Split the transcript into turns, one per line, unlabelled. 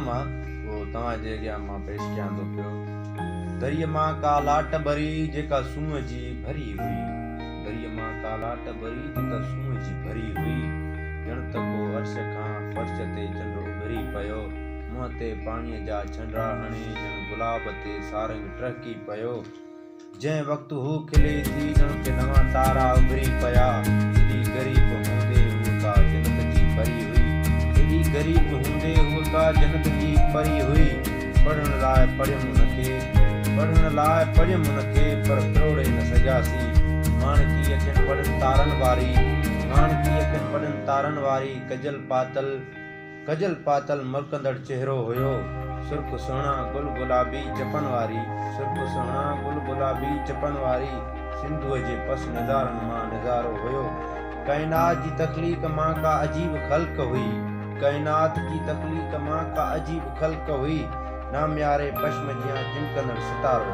मां वो तव्हांजे अॻियां मां पेश कयां थो पियो। दरिया मां का लाट भरी जेका सूंहं जी भरी हुई, दरिया मां का लाट भरी जेका सूंहं जी भरी हुई, ॼण त को अर्श खां फर्श ते चंड उभरी पियो, मुंहं ते पाणीअ जा छंडा हणी ॼण गुलाब ते सारंग टहिकी पियो। जंहिं वक़्तु हू खिले थी ॼण के नवां तारा उभरी पिया, एॾी ग़रीब हूंदे हू का जन्नत जी परी हुई, एॾी ग़रीब हूंदे हू का जन्नत जी परी हुई। पढ़ण लाइ पढ़ियमि उनखे पर फरोड़े न सघियासीं। माणकी अखियुनि वॾनि तारनि वारी कजल पातल मलकंदड़ चेहरो हुयो। सुर्ख सुहिणा गुल गुलाबी चपन वारी सिंधुअ जे पस नज़ारनि मां नज़ारो हुयो। काइनात जी तख़लीक़ मां का अजीब ख़ल्क़ हुई, नाम्यारे पश्म जियां चिमकंदड़ सितारो।